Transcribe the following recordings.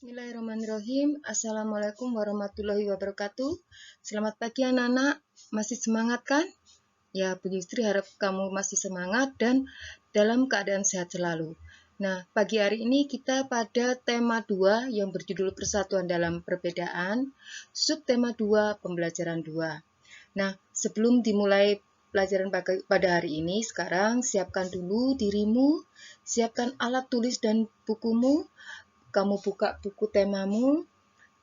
Bismillahirrahmanirrahim. Assalamualaikum warahmatullahi wabarakatuh. Selamat pagi anak-anak. Masih semangat kan? Ya, Bu Yusri harap kamu masih semangat dan dalam keadaan sehat selalu. Nah, pagi hari ini kita pada tema 2 yang berjudul Persatuan dalam Perbedaan, subtema 2, pembelajaran 2. Nah, sebelum dimulai pelajaran pada hari ini, sekarang siapkan dulu dirimu, siapkan alat tulis dan bukumu. Kamu buka buku temamu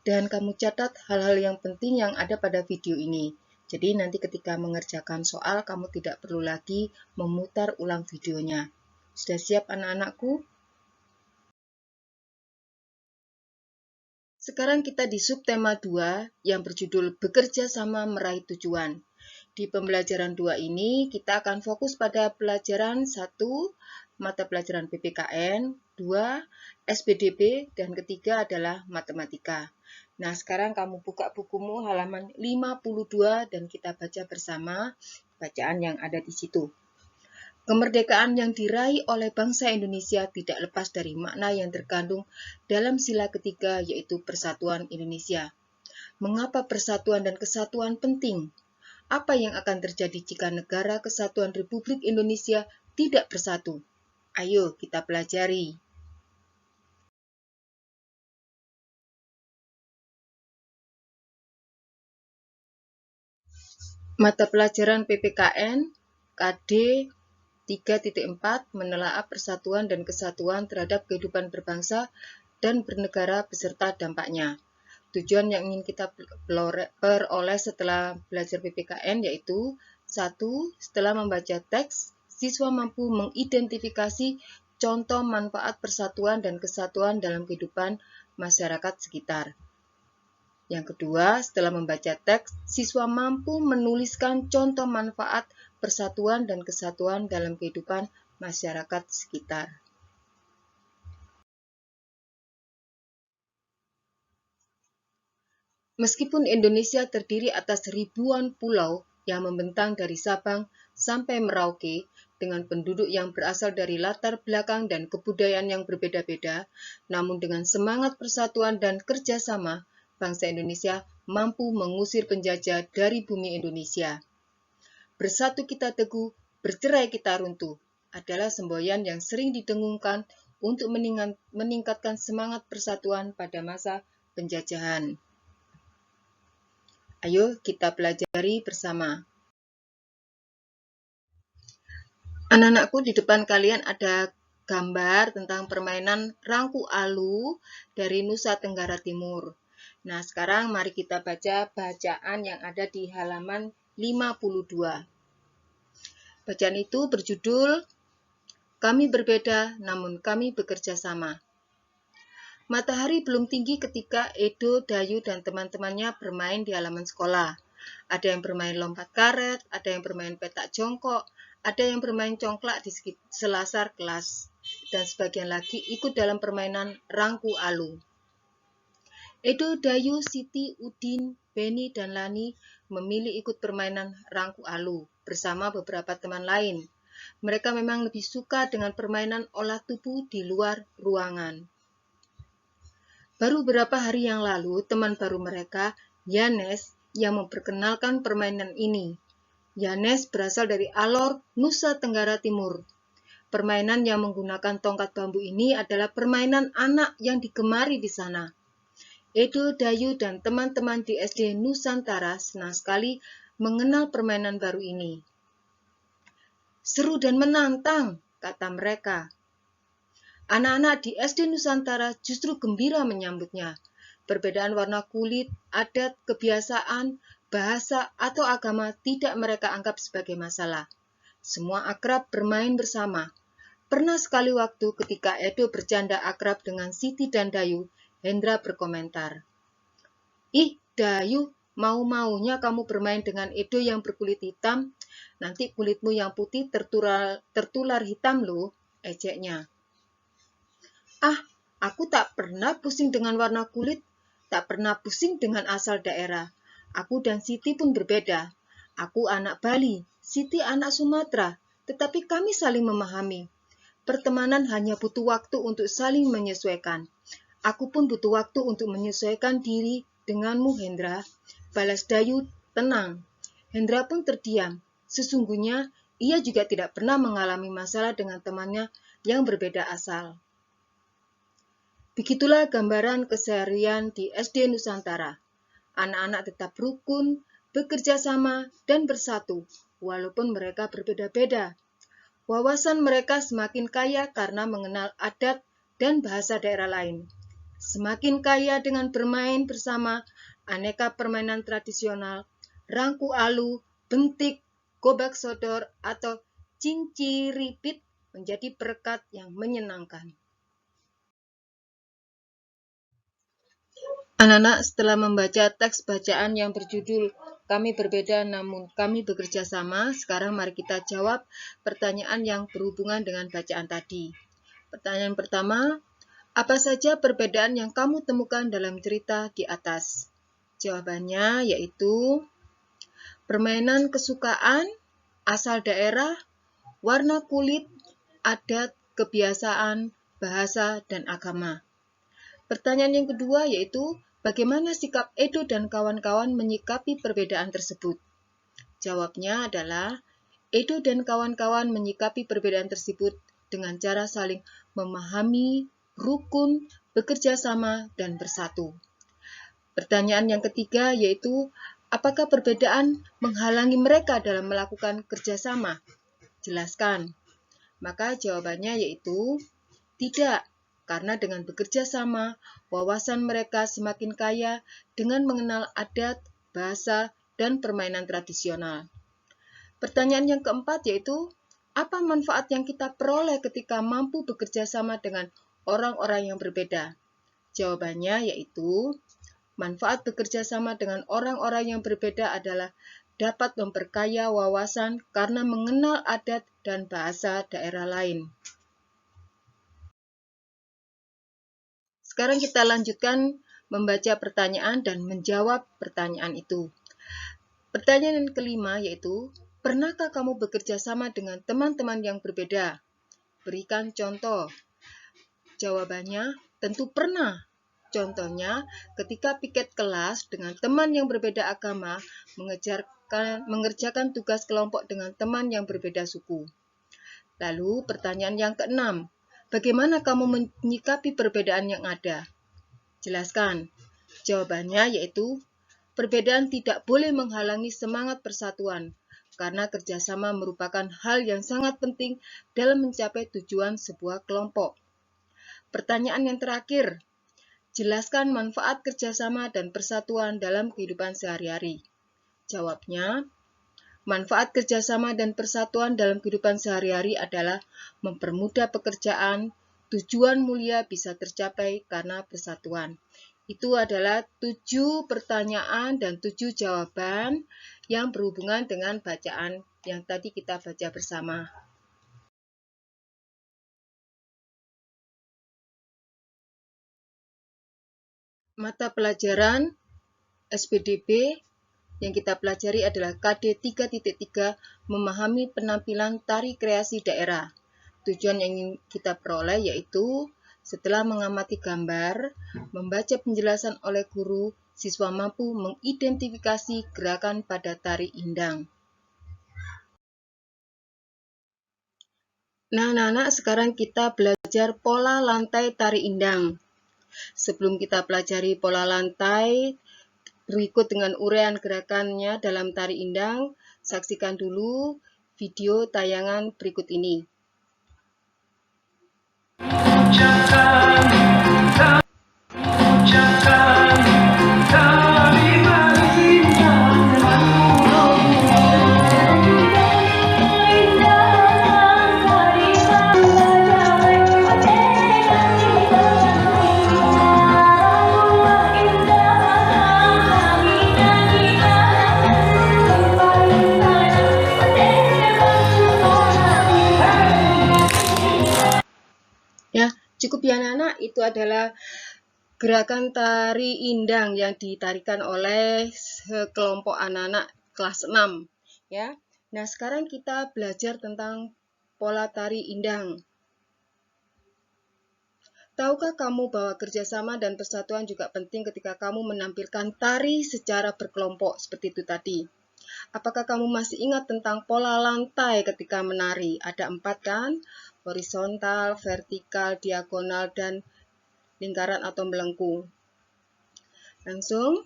dan kamu catat hal-hal yang penting yang ada pada video ini. Jadi nanti ketika mengerjakan soal, kamu tidak perlu lagi memutar ulang videonya. Sudah siap anak-anakku? Sekarang kita di subtema 2 yang berjudul Bekerja Sama Meraih Tujuan. Di pembelajaran 2 ini kita akan fokus pada pelajaran 1, mata pelajaran PPKN, 2, SPDB, dan ketiga adalah matematika. Nah, sekarang kamu buka bukumu halaman 52 dan kita baca bersama bacaan yang ada di situ. Kemerdekaan yang diraih oleh bangsa Indonesia tidak lepas dari makna yang terkandung dalam sila ketiga, yaitu Persatuan Indonesia. Mengapa persatuan dan kesatuan penting? Apa yang akan terjadi jika negara kesatuan Republik Indonesia tidak bersatu? Ayo kita pelajari. Mata pelajaran PPKN KD 3.4 menelaah persatuan dan kesatuan terhadap kehidupan berbangsa dan bernegara beserta dampaknya. Tujuan yang ingin kita peroleh setelah belajar PPKN yaitu 1. Setelah membaca teks, siswa mampu mengidentifikasi contoh manfaat persatuan dan kesatuan dalam kehidupan masyarakat sekitar. Yang kedua, setelah membaca teks, siswa mampu menuliskan contoh manfaat persatuan dan kesatuan dalam kehidupan masyarakat sekitar. Meskipun Indonesia terdiri atas ribuan pulau yang membentang dari Sabang sampai Merauke dengan penduduk yang berasal dari latar belakang dan kebudayaan yang berbeda-beda, namun dengan semangat persatuan dan kerjasama, bangsa Indonesia mampu mengusir penjajah dari bumi Indonesia. Bersatu kita teguh, bercerai kita runtuh adalah semboyan yang sering didengungkan untuk meningkatkan semangat persatuan pada masa penjajahan. Ayo kita pelajari bersama. Anak-anakku, di depan kalian ada gambar tentang permainan rangku alu dari Nusa Tenggara Timur. Nah, sekarang mari kita baca bacaan yang ada di halaman 52. Bacaan itu berjudul Kami Berbeda Namun Kami Bekerja Sama. Matahari belum tinggi ketika Edo, Dayu, dan teman-temannya bermain di halaman sekolah. Ada yang bermain lompat karet, ada yang bermain petak jongkok, ada yang bermain congklak di selasar kelas, dan sebagian lagi ikut dalam permainan rangku alu. Edo, Dayu, Siti, Udin, Beni, dan Lani memilih ikut permainan rangku alu bersama beberapa teman lain. Mereka memang lebih suka dengan permainan olah tubuh di luar ruangan. Baru beberapa hari yang lalu, teman baru mereka, Yanes, yang memperkenalkan permainan ini. Yanes berasal dari Alor, Nusa Tenggara Timur. Permainan yang menggunakan tongkat bambu ini adalah permainan anak yang digemari di sana. Edo, Dayu, dan teman-teman di SD Nusantara senang sekali mengenal permainan baru ini. Seru dan menantang, kata mereka. Anak-anak di SD Nusantara justru gembira menyambutnya. Perbedaan warna kulit, adat, kebiasaan, bahasa, atau agama tidak mereka anggap sebagai masalah. Semua akrab bermain bersama. Pernah sekali waktu ketika Edo bercanda akrab dengan Siti dan Dayu, Hendra berkomentar, "Ih, Dayu, mau-maunya kamu bermain dengan Edo yang berkulit hitam. Nanti kulitmu yang putih tertular hitam loh," ejeknya. "Ah, aku tak pernah pusing dengan warna kulit, tak pernah pusing dengan asal daerah. Aku dan Siti pun berbeda. Aku anak Bali, Siti anak Sumatera, tetapi kami saling memahami. Pertemanan hanya butuh waktu untuk saling menyesuaikan. Aku pun butuh waktu untuk menyesuaikan diri denganmu, Hendra. Balas Dayu tenang. Hendra pun terdiam. Sesungguhnya, ia juga tidak pernah mengalami masalah dengan temannya yang berbeda asal. Begitulah gambaran keseharian di SD Nusantara. Anak-anak tetap rukun, bekerja sama, dan bersatu, walaupun mereka berbeda-beda. Wawasan mereka semakin kaya karena mengenal adat dan bahasa daerah lain. Semakin kaya dengan bermain bersama aneka permainan tradisional, rangku alu, bentik, gobak sodor, atau cinciripit menjadi perekat yang menyenangkan. Anak-anak, setelah membaca teks bacaan yang berjudul Kami Berbeda Namun Kami Bekerja Sama, sekarang mari kita jawab pertanyaan yang berhubungan dengan bacaan tadi. Pertanyaan pertama, apa saja perbedaan yang kamu temukan dalam cerita di atas? Jawabannya yaitu permainan kesukaan, asal daerah, warna kulit, adat, kebiasaan, bahasa, dan agama. Pertanyaan yang kedua yaitu bagaimana sikap Edo dan kawan-kawan menyikapi perbedaan tersebut? Jawabnya adalah Edo dan kawan-kawan menyikapi perbedaan tersebut dengan cara saling memahami, rukun, bekerja sama, dan bersatu. Pertanyaan yang ketiga yaitu apakah perbedaan menghalangi mereka dalam melakukan kerjasama? Jelaskan. Maka jawabannya yaitu tidak. Karena dengan bekerja sama, wawasan mereka semakin kaya dengan mengenal adat, bahasa, dan permainan tradisional. Pertanyaan yang keempat yaitu, apa manfaat yang kita peroleh ketika mampu bekerja sama dengan orang-orang yang berbeda? Jawabannya yaitu, manfaat bekerja sama dengan orang-orang yang berbeda adalah dapat memperkaya wawasan karena mengenal adat dan bahasa daerah lain. Sekarang kita lanjutkan membaca pertanyaan dan menjawab pertanyaan itu. Pertanyaan yang kelima yaitu, pernahkah kamu bekerja sama dengan teman-teman yang berbeda? Berikan contoh. Jawabannya, tentu pernah. Contohnya, ketika piket kelas dengan teman yang berbeda agama mengerjakan tugas kelompok dengan teman yang berbeda suku. Lalu, pertanyaan yang keenam, bagaimana kamu menyikapi perbedaan yang ada? Jelaskan. Jawabannya yaitu, perbedaan tidak boleh menghalangi semangat persatuan, karena kerjasama merupakan hal yang sangat penting dalam mencapai tujuan sebuah kelompok. Pertanyaan yang terakhir, jelaskan manfaat kerjasama dan persatuan dalam kehidupan sehari-hari. Jawabnya, manfaat kerjasama dan persatuan dalam kehidupan sehari-hari adalah mempermudah pekerjaan, tujuan mulia bisa tercapai karena persatuan. Itu adalah 7 pertanyaan dan 7 jawaban yang berhubungan dengan bacaan yang tadi kita baca bersama. Mata pelajaran SPDB yang kita pelajari adalah KD 3.3 memahami penampilan tari kreasi daerah. Tujuan yang ingin kita peroleh yaitu setelah mengamati gambar, membaca penjelasan oleh guru, siswa mampu mengidentifikasi gerakan pada tari indang. Nah, anak-anak, sekarang kita belajar pola lantai tari indang. Sebelum kita pelajari pola lantai, berikut dengan uraian gerakannya dalam tari indang, saksikan dulu video tayangan berikut ini. Ya, cukup ya anak-anak, itu adalah gerakan tari indang yang ditarikan oleh sekelompok anak-anak kelas 6. Ya. Nah, sekarang kita belajar tentang pola tari indang. Tahukah kamu bahwa kerjasama dan persatuan juga penting ketika kamu menampilkan tari secara berkelompok seperti itu tadi? Apakah kamu masih ingat tentang pola lantai ketika menari? Ada 4 kan? Horizontal, vertikal, diagonal, dan lingkaran atau melengkung. Langsung,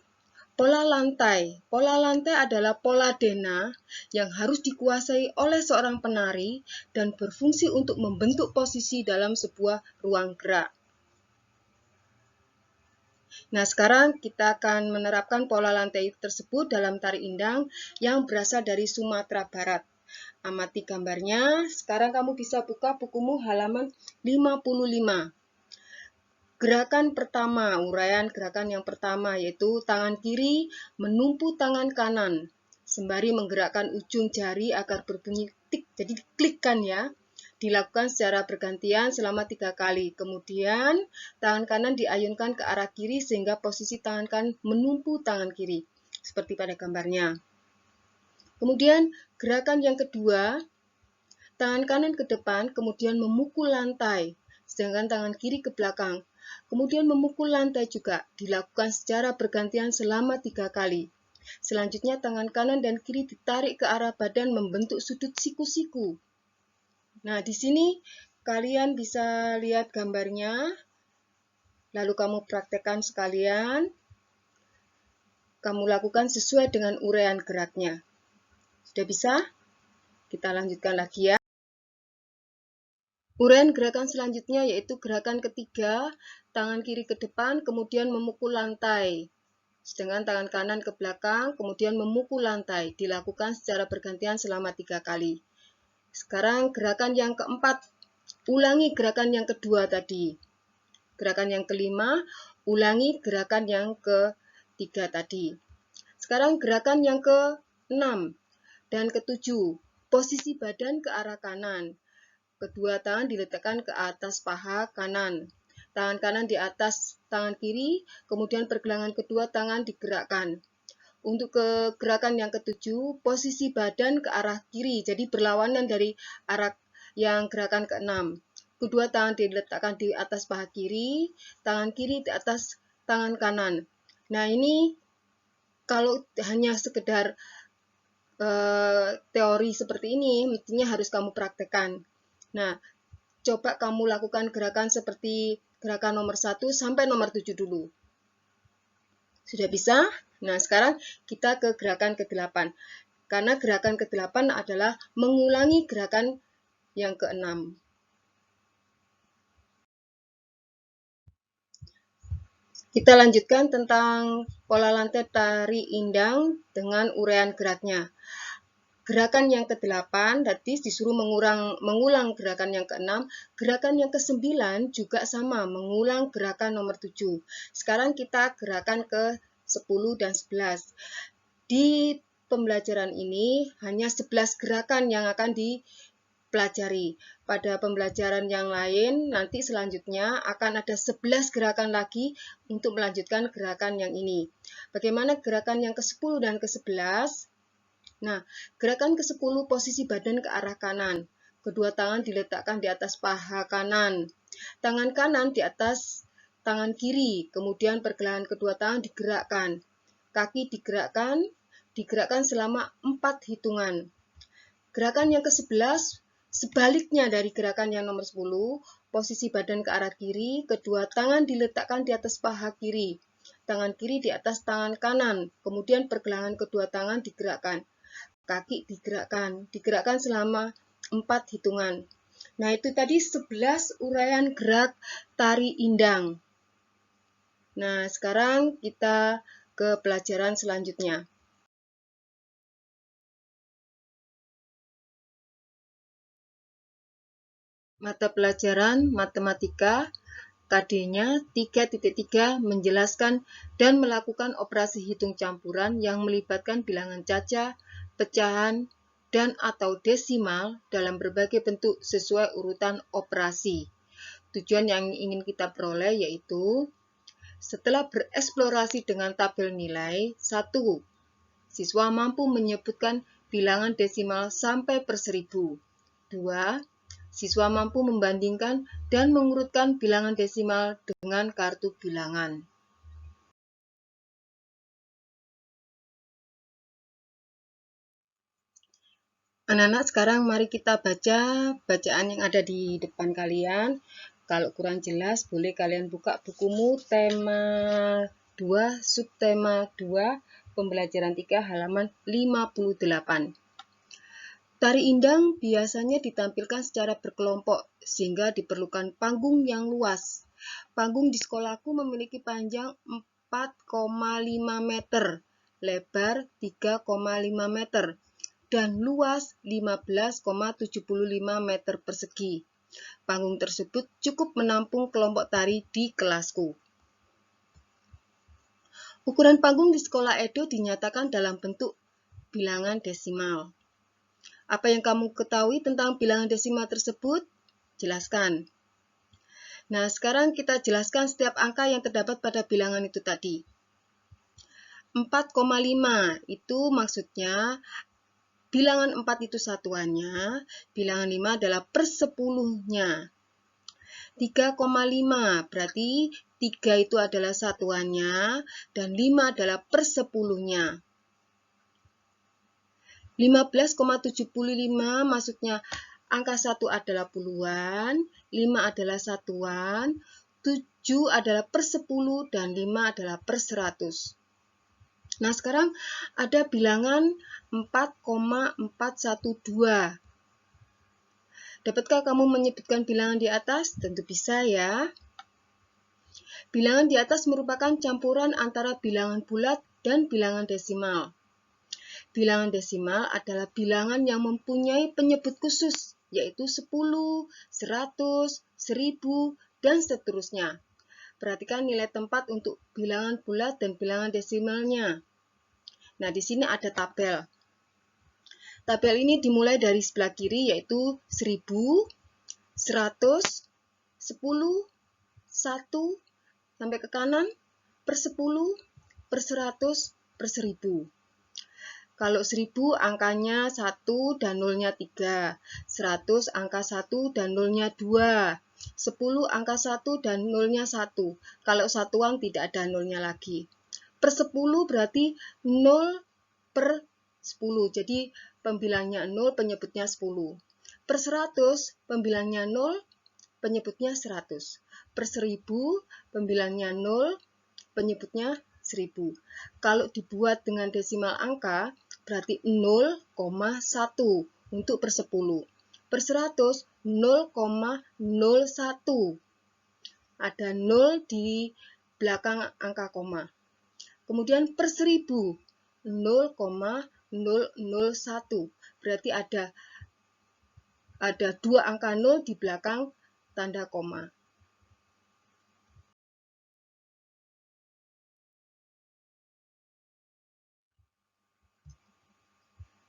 pola lantai. Pola lantai adalah pola Dena yang harus dikuasai oleh seorang penari dan berfungsi untuk membentuk posisi dalam sebuah ruang gerak. Nah, sekarang kita akan menerapkan pola lantai tersebut dalam tari indang yang berasal dari Sumatera Barat. Amati gambarnya. Sekarang kamu bisa buka bukumu halaman 55. Gerakan pertama, uraian gerakan yang pertama yaitu tangan kiri menumpu tangan kanan sembari menggerakkan ujung jari agar berbunyi tik, jadi diklikkan ya. Dilakukan secara bergantian selama 3 kali. Kemudian tangan kanan diayunkan ke arah kiri sehingga posisi tangan kanan menumpu tangan kiri seperti pada gambarnya. Kemudian gerakan yang kedua, tangan kanan ke depan kemudian memukul lantai, sedangkan tangan kiri ke belakang. Kemudian memukul lantai juga dilakukan secara bergantian selama 3 kali. Selanjutnya tangan kanan dan kiri ditarik ke arah badan membentuk sudut siku-siku. Nah, di sini kalian bisa lihat gambarnya. Lalu kamu praktekkan sekalian. Kamu lakukan sesuai dengan uraian geraknya. Sudah bisa? Kita lanjutkan lagi ya. Uraian gerakan selanjutnya yaitu gerakan ketiga, tangan kiri ke depan, kemudian memukul lantai. Sedangkan tangan kanan ke belakang, kemudian memukul lantai. Dilakukan secara bergantian selama 3 kali. Sekarang gerakan yang keempat, ulangi gerakan yang kedua tadi. Gerakan yang kelima, ulangi gerakan yang ketiga tadi. Sekarang gerakan yang ke-6 dan ke-7, posisi badan ke arah kanan. Kedua tangan diletakkan ke atas paha kanan. Tangan kanan di atas tangan kiri, kemudian pergelangan kedua tangan digerakkan. Untuk ke gerakan yang ke-7, posisi badan ke arah kiri, jadi berlawanan dari arah yang gerakan ke-6. Kedua tangan diletakkan di atas paha kiri, tangan kiri di atas tangan kanan. Nah, ini kalau hanya sekedar teori seperti ini, mestinya harus kamu praktekkan. Nah, coba kamu lakukan gerakan seperti gerakan nomor 1 sampai nomor 7 dulu. Sudah bisa? Nah, sekarang kita ke gerakan ke-8. Karena gerakan ke-8 adalah mengulangi gerakan yang ke-6. Kita lanjutkan tentang pola lantai tari indang dengan uraian geraknya. Gerakan yang ke-8 tadi disuruh mengulang gerakan yang ke-6. Gerakan yang ke-9 juga sama, mengulang gerakan nomor 7. Sekarang kita gerakan ke-10 dan 11. Di pembelajaran ini hanya 11 gerakan yang akan dipelajari. Pada pembelajaran yang lain nanti selanjutnya akan ada 11 gerakan lagi untuk melanjutkan gerakan yang ini. Bagaimana gerakan yang ke-10 dan ke-11? Nah, gerakan ke-10 posisi badan ke arah kanan. Kedua tangan diletakkan di atas paha kanan. Tangan kanan di atas tangan kiri. Kemudian pergelangan kedua tangan digerakkan. Kaki digerakkan selama 4 hitungan. Gerakan yang ke-11 sebaliknya dari gerakan yang nomor 10. Posisi badan ke arah kiri. Kedua tangan diletakkan di atas paha kiri. Tangan kiri di atas tangan kanan. Kemudian pergelangan kedua tangan digerakkan. Kaki digerakkan selama 4 hitungan. Nah, itu tadi 11 uraian gerak tari indang. Nah, sekarang kita ke pelajaran selanjutnya. Mata pelajaran Matematika, KD-nya 3.3 menjelaskan dan melakukan operasi hitung campuran yang melibatkan bilangan caca, pecahan, dan atau desimal dalam berbagai bentuk sesuai urutan operasi. Tujuan yang ingin kita peroleh yaitu setelah bereksplorasi dengan tabel nilai, 1. Siswa mampu menyebutkan bilangan desimal sampai per 1000. 2. Siswa mampu membandingkan dan mengurutkan bilangan desimal dengan kartu bilangan. Anak-anak, sekarang mari kita baca bacaan yang ada di depan kalian. Kalau kurang jelas, boleh kalian buka bukumu tema 2, subtema 2, pembelajaran 3, halaman 58. Tari indang biasanya ditampilkan secara berkelompok, sehingga diperlukan panggung yang luas. Panggung di sekolahku memiliki panjang 4,5 meter, lebar 3,5 meter, dan luas 15,75 meter persegi. Panggung tersebut cukup menampung kelompok tari di kelasku. Ukuran panggung di sekolah Edo dinyatakan dalam bentuk bilangan desimal. Apa yang kamu ketahui tentang bilangan desimal tersebut? Jelaskan. Nah, sekarang kita jelaskan setiap angka yang terdapat pada bilangan itu tadi. 4,5 itu maksudnya bilangan 4 itu satuannya, bilangan 5 adalah persepuluhnya. 3,5 berarti 3 itu adalah satuannya dan 5 adalah persepuluhnya. 15,75 maksudnya angka 1 adalah puluhan, 5 adalah satuan, 7 adalah persepuluh, dan 5 adalah per100. Nah, sekarang ada bilangan 4,412. Dapatkah kamu menyebutkan bilangan di atas? Tentu bisa ya. Bilangan di atas merupakan campuran antara bilangan bulat dan bilangan desimal. Bilangan desimal adalah bilangan yang mempunyai penyebut khusus, yaitu 10, 100, 1000, dan seterusnya. Perhatikan nilai tempat untuk bilangan bulat dan bilangan desimalnya. Nah, di sini ada tabel. Tabel ini dimulai dari sebelah kiri, yaitu 1000, 100, 10, 1, sampai ke kanan, per 10, per 100, per 1000. Kalau 1000 angkanya 1 dan nolnya 3, 100 angka 1 dan nolnya 2, 10 angka 1 dan nolnya 1. Kalau satuan tidak ada nolnya lagi. Per 10 berarti 0 per 10, jadi pembilangnya 0, penyebutnya 10. Per 100, pembilangnya 0, penyebutnya 100. Per 1000, pembilangnya 0, penyebutnya 1000. Kalau dibuat dengan desimal angka, berarti 0,1 untuk per 10. Per 100, 0,01. Ada 0 di belakang angka koma. Kemudian per 1000, 0,001. Berarti ada 2 angka 0 di belakang tanda koma.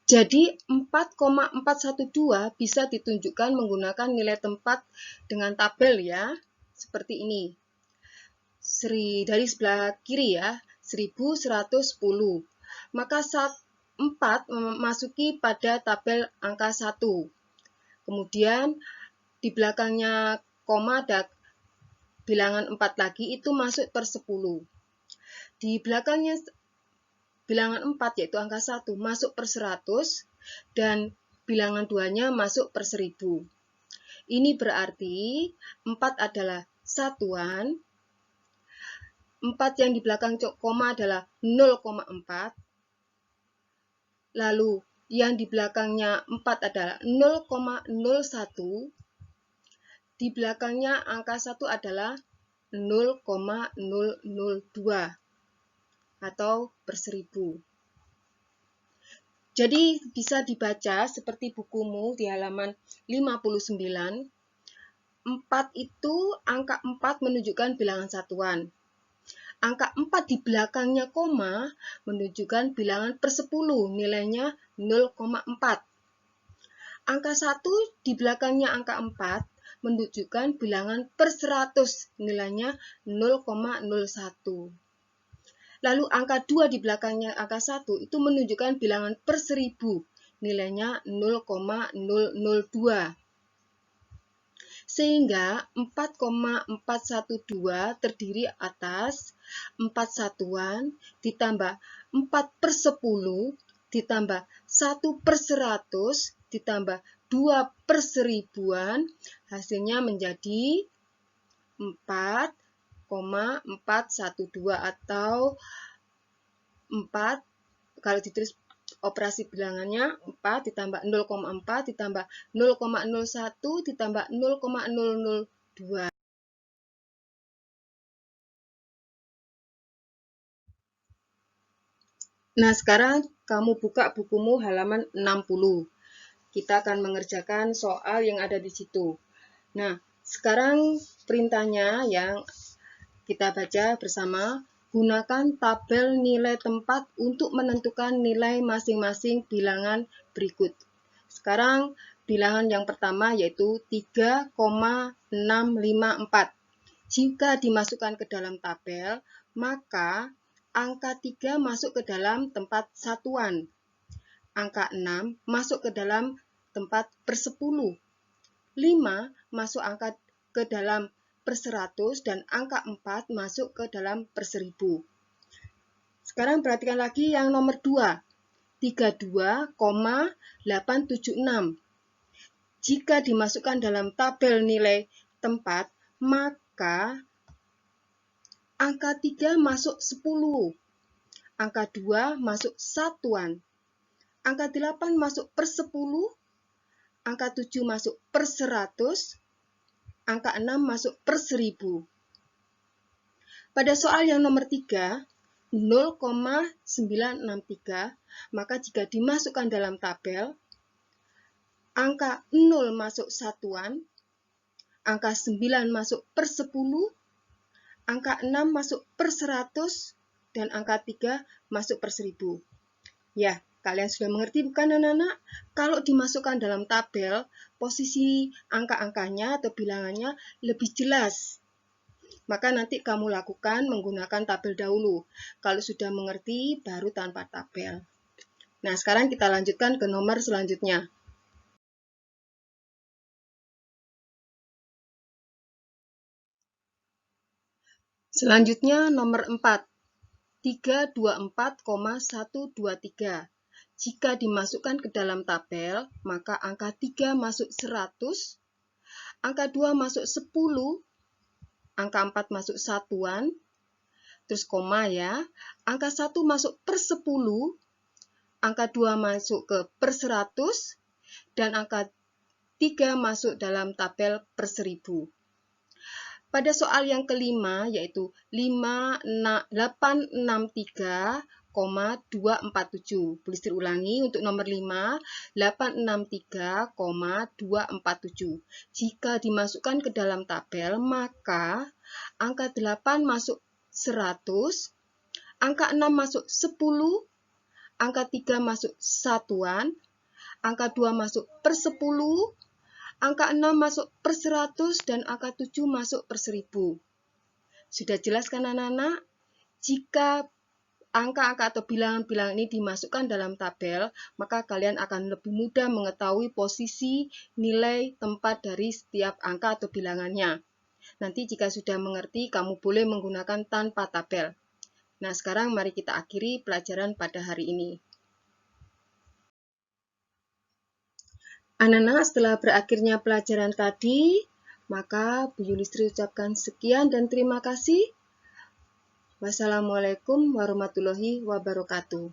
Jadi 4,412 bisa ditunjukkan menggunakan nilai tempat dengan tabel ya, seperti ini. Dari sebelah kiri ya, 1110. Maka 4 memasuki pada tabel angka 1. Kemudian di belakangnya koma ada bilangan 4 lagi, itu masuk per 10. Di belakangnya bilangan 4 yaitu angka 1 masuk per 100 dan bilangan 2-nya masuk per 1000. Ini berarti 4 adalah satuan, 4 yang di belakang koma adalah 0,4, lalu yang di belakangnya 4 adalah 0,01, di belakangnya angka 1 adalah 0,002 atau per 1000. Jadi bisa dibaca seperti bukumu di halaman 59. 4 itu angka 4 menunjukkan bilangan satuan. Angka 4 di belakangnya koma menunjukkan bilangan per 10, nilainya 0,4. Angka 1 di belakangnya angka 4 menunjukkan bilangan per 100, nilainya 0,01. Lalu angka 2 di belakangnya angka 1 itu menunjukkan bilangan per 1000, nilainya 0,002. Sehingga 4,412 terdiri atas 4 satuan ditambah 4/10 ditambah 1/100 ditambah 2/1000, hasilnya menjadi 4,412 atau 4, kalau ditulis operasi bilangannya 4 ditambah 0,4 ditambah 0,01 ditambah 0,002. Nah, sekarang kamu buka bukumu halaman 60. Kita akan mengerjakan soal yang ada di situ. Nah, sekarang perintahnya yang kita baca bersama. Gunakan tabel nilai tempat untuk menentukan nilai masing-masing bilangan berikut. Sekarang bilangan yang pertama yaitu 3,654. Jika dimasukkan ke dalam tabel, maka angka 3 masuk ke dalam tempat satuan. Angka 6 masuk ke dalam tempat per-10. 5 masuk angka ke dalam per-100 dan angka 4 masuk ke dalam per-1000. Sekarang perhatikan lagi yang nomor 2, 32,876. Jika dimasukkan dalam tabel nilai tempat, maka angka 3 masuk 10, angka 2 masuk satuan, angka 8 masuk per-10, angka 7 masuk per-100, angka 6 masuk per-1000. Pada soal yang nomor 3, 0,963, maka jika dimasukkan dalam tabel, angka 0 masuk satuan, angka 9 masuk per-10, angka 6 masuk per-100, dan angka 3 masuk per-1000. Ya, kalian sudah mengerti bukan anak-anak? Kalau dimasukkan dalam tabel, posisi angka-angkanya atau bilangannya lebih jelas. Maka nanti kamu lakukan menggunakan tabel dahulu. Kalau sudah mengerti, baru tanpa tabel. Nah, sekarang kita lanjutkan ke nomor selanjutnya. Selanjutnya nomor 4. 324,123. Jika dimasukkan ke dalam tabel, maka angka 3 masuk 100, angka 2 masuk 10, angka 4 masuk satuan, terus koma ya, angka 1 masuk per-10, angka 2 masuk ke per-100, dan angka 3 masuk dalam tabel per-1000. Pada soal yang kelima, yaitu 863,247. Tulis ulangi untuk nomor 5, 863,247. Jika dimasukkan ke dalam tabel, maka angka 8 masuk 100, angka 6 masuk 10, angka 3 masuk satuan, angka 2 masuk per-10, angka 6 masuk per-100, dan angka 7 masuk per-1000. Sudah jelas kan anak-anak? Jika angka-angka atau bilangan-bilangan ini dimasukkan dalam tabel, maka kalian akan lebih mudah mengetahui posisi nilai tempat dari setiap angka atau bilangannya. Nanti jika sudah mengerti, kamu boleh menggunakan tanpa tabel. Nah, sekarang mari kita akhiri pelajaran pada hari ini. Anak-anak, setelah berakhirnya pelajaran tadi, maka Bu Yulistri ucapkan sekian dan terima kasih. Wassalamualaikum warahmatullahi wabarakatuh.